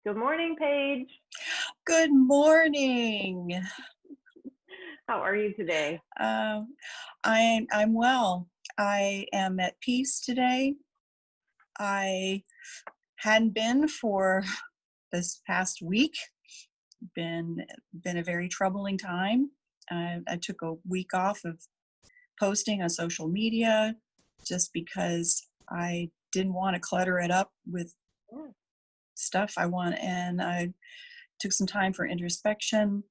Good morning, Paige. Good morning. How are you today? Um, I'm well. I am at peace today. I hadn't been for this past week. Been been a very troubling time. I took a week off of posting on social media just because I didn't want to clutter it up with Yeah. stuff and I took some time for introspection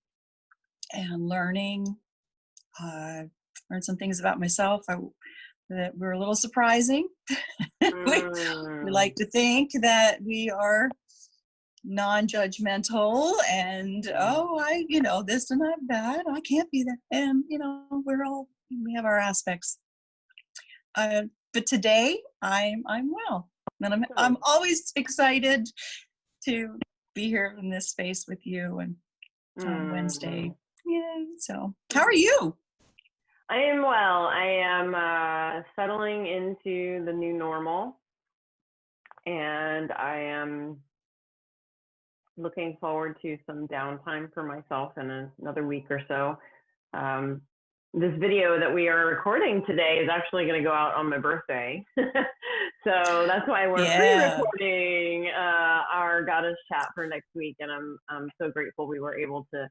and learning. uh, Learned some things about myself that were a little surprising. we, we Mm, like to think that we are non-judgmental and mm, this and that I can't be that, and we have our aspects. But today I'm well, and I'm good. always excited to be here in this space with you and on Wednesday. Mm. Yeah. So how are you? I am well. I am settling into the new normal, and I am looking forward to some downtime for myself in another week or so. Um, this video that we are recording today is actually going to go out on my birthday. So that's why we're Yeah. pre-recording our goddess chat for next week. And I'm so grateful we were able to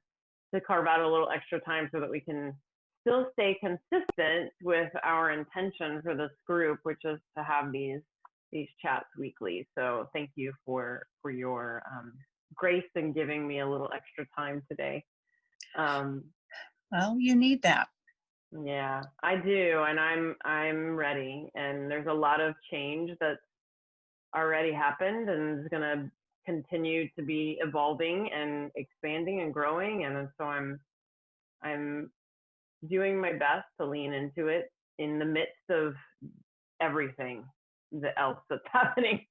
carve out a little extra time so that we can still stay consistent with our intention for this group, which is to have these chats weekly. So thank you for your grace and giving me a little extra time today. Um, Well, you need that. yeah, I do, and I'm ready. And there's a lot of change that's already happened and is going to continue to be evolving and expanding and growing. And so I'm doing my best to lean into it in the midst of everything else that's happening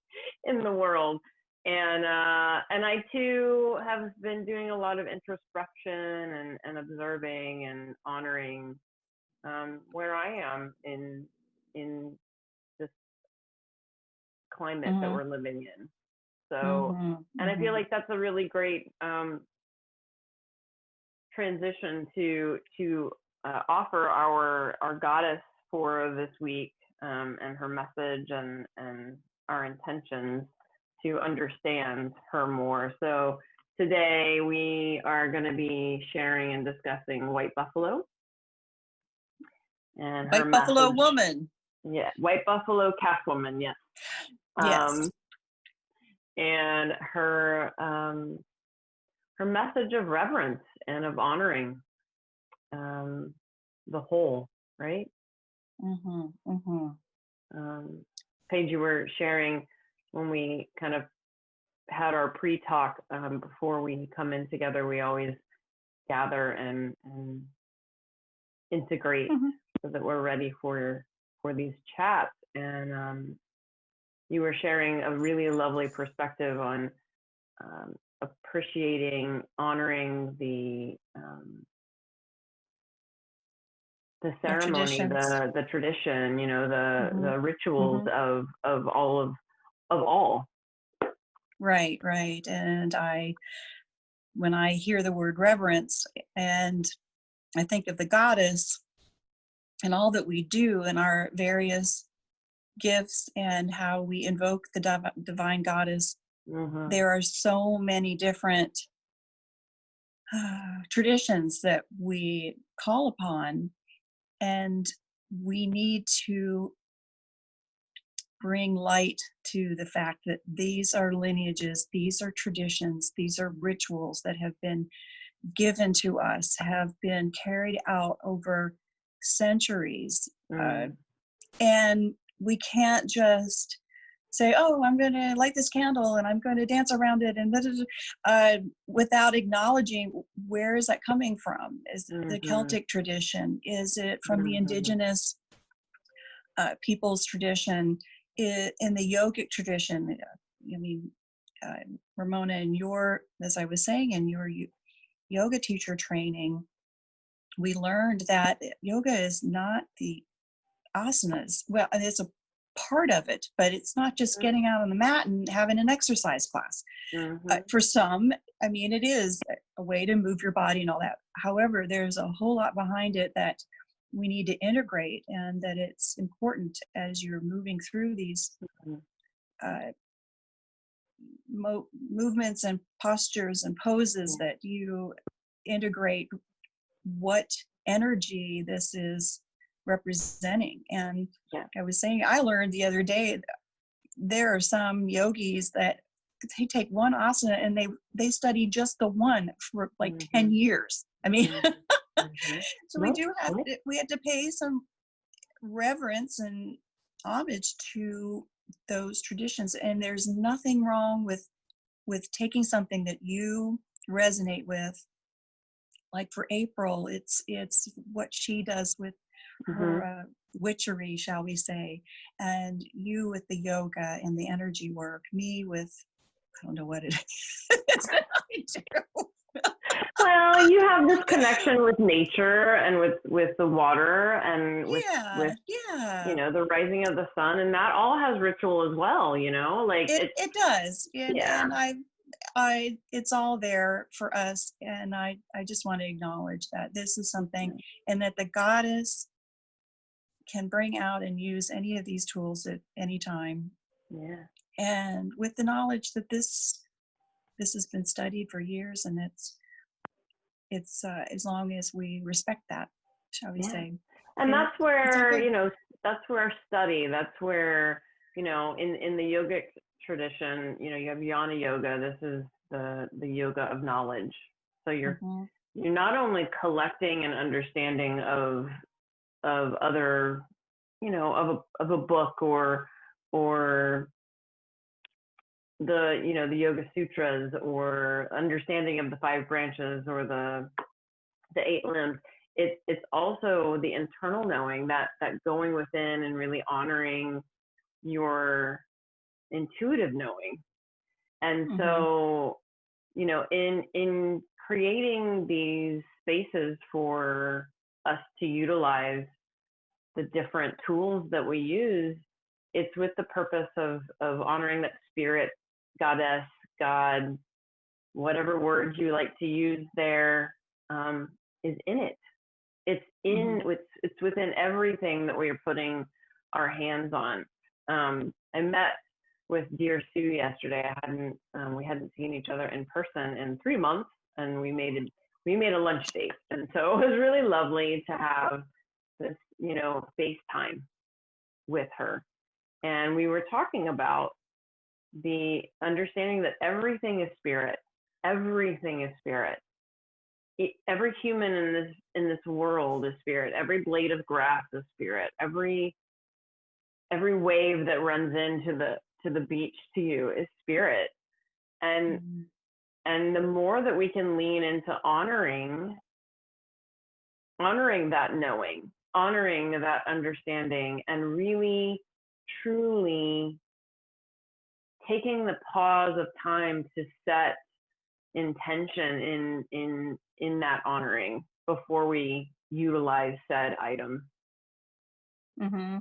in the world. And I too have been doing a lot of introspection and observing and honoring where I am in this climate that Mhm. we're living in. So, Mhm. and I feel Mhm. like that's a really great transition to offer our goddess for this week, and her message and our intentions to understand her more. So today we are going to be sharing and discussing white buffalo and her White Buffalo message. Woman. Yeah, white buffalo catwoman. Yes. Yes. um, and her message of reverence and of honoring um, the whole, right? Mhm. Mhm. Um, Paige, you were sharing when we kind of had our pre-talk before we come in together. We always gather and integrate Mhm. so that we're ready for these chats. And you were sharing a really lovely perspective on appreciating, honoring the The ceremony, traditions. the tradition, the Mhm. rituals Mhm. of all. Right, right. And when I hear the word reverence and I think of the goddess and all that we do in our various gifts and how we invoke the divine goddess, Mm-hmm. there are so many different traditions that we call upon, and we need to bring light to the fact that these are lineages, these are traditions, these are rituals that have been given to us, have been carried out over centuries. Uh, Mm. and we can't just say, oh, I'm going to light this candle and I'm going to dance around it and without acknowledging where is that coming from? Is it the Mm-hmm. Celtic tradition? Is it from the Mm-hmm. indigenous people's tradition? In the yogic tradition? I mean, Ramona, as I was saying, in your yoga teacher training, we learned that yoga is not the asanas. Well, part of it, but it's not just getting out on the mat and having an exercise class. Mm-hmm. For some, I mean, it is a way to move your body and all that. However, there's a whole lot behind it that we need to integrate, and that it's important as you're moving through these uh, movements and postures and poses that you integrate what energy this is representing. And I was saying, I learned the other day, there are some yogis that they take one asana and they study just the one for like 10 years. I mean, so we do have to, we had to pay some reverence and homage to those traditions. And there's nothing wrong with taking something that you resonate with. Like for April, it's what she does with her witchery, shall we say, and you with the yoga and the energy work, me with, I don't know what it is that I do. Well, you have this connection with nature and with the water and with you know, the rising of the sun, and that all has ritual as well, you know, like it does. And I it's all there for us, and I just want to acknowledge that this is something, and that the goddess can bring out and use any of these tools at any time. Yeah. And with the knowledge that this has been studied for years, and it's as long as we respect that, shall we say. And that's where, you know, that's where our study, that's where, you know, in the yogic tradition, you know, you have jnana yoga. This is the yoga of knowledge. So you're not only collecting an understanding of other, you know, of a book or the, you know, the Yoga Sutras, or understanding of the 5 branches or the 8 limbs. It's also the internal knowing, that going within and really honoring your intuitive knowing. And so, you know, in creating these spaces for us to utilize the different tools that we use, it's with the purpose of honoring that spirit, goddess, God, whatever words you like to use there, is in it. It's in, it's within everything that we are putting our hands on. I met with dear Sue yesterday. We hadn't seen each other in person in 3 months, and we made a lunch date. And so it was really lovely to have this, you know, FaceTime with her. And we were talking about the understanding that everything is spirit. Everything is spirit. Every human in this world is spirit. Every blade of grass is spirit. Every wave that runs into the beach to you is spirit. And the more that we can lean into honoring that knowing, honoring that understanding, and really truly taking the pause of time to set intention in that honoring before we utilize said item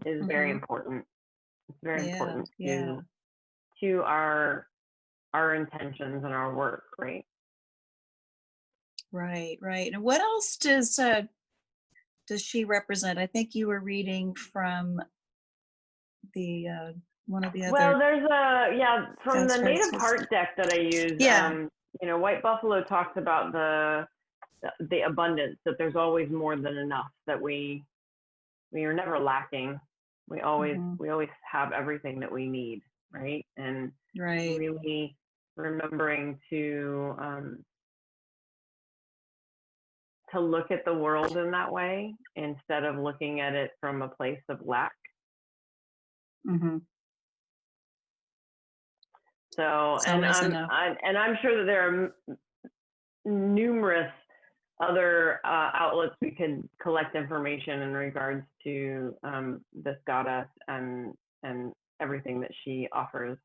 is very important. It's very important to our intentions and our work, right? Right. And what else does she represent? I think you were reading from the one of the other. Well, there's from the Native Heart deck that I use. You know, White Buffalo talks about the abundance, that there's always more than enough, that we are never lacking. We always have everything that we need, right? And really remembering to look at the world in that way, instead of looking at it from a place of lack. So, and I'm sure that there are numerous other outlets we could collect information in regards to this goddess and everything that she offers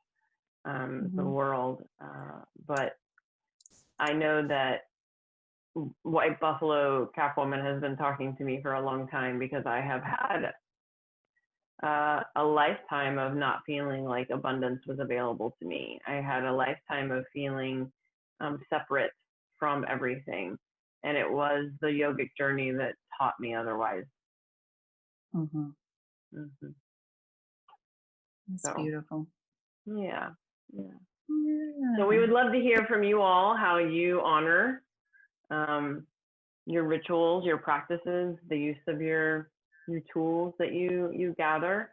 the world. But I know that White Buffalo Catwoman has been talking to me for a long time, because I have had a lifetime of not feeling like abundance was available to me. I had a lifetime of feeling separate from everything. And it was the yogic journey that taught me otherwise. Mm-hmm. Mm-hmm. That's beautiful. Yeah. Yeah. So we would love to hear from you all how you honor your rituals, your practices, the use of your tools that you gather,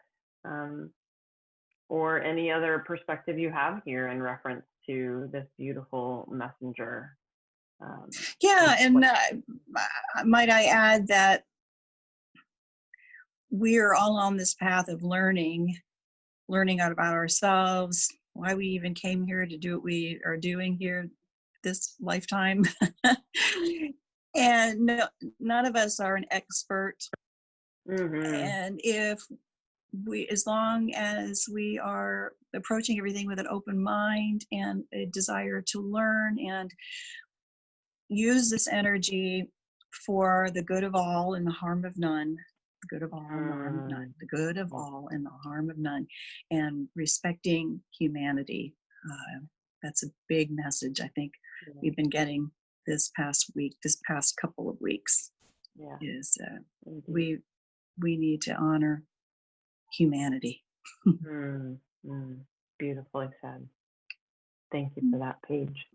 or any other perspective you have here in reference to this beautiful messenger. Yeah, and might I add that we are all on this path of learning out about ourselves, why we even came here to do what we are doing here this lifetime. And none of us are an expert. Mm-hmm. And as long as we are approaching everything with an open mind and a desire to learn and use this energy for the good of all and the harm of none, the good of all and the harm of none, the good of all and the harm of none, and respecting humanity. That's a big message I think we've been getting this past couple of weeks. Is we need to honor humanity. Beautifully said. Thank you for that, Paige.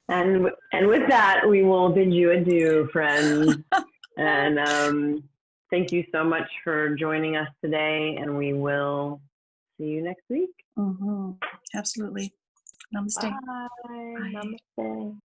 And with that, we will bid you adieu, friends. And thank you so much for joining us today. And we will see you next week. Absolutely. Namaste. Bye. Namaste.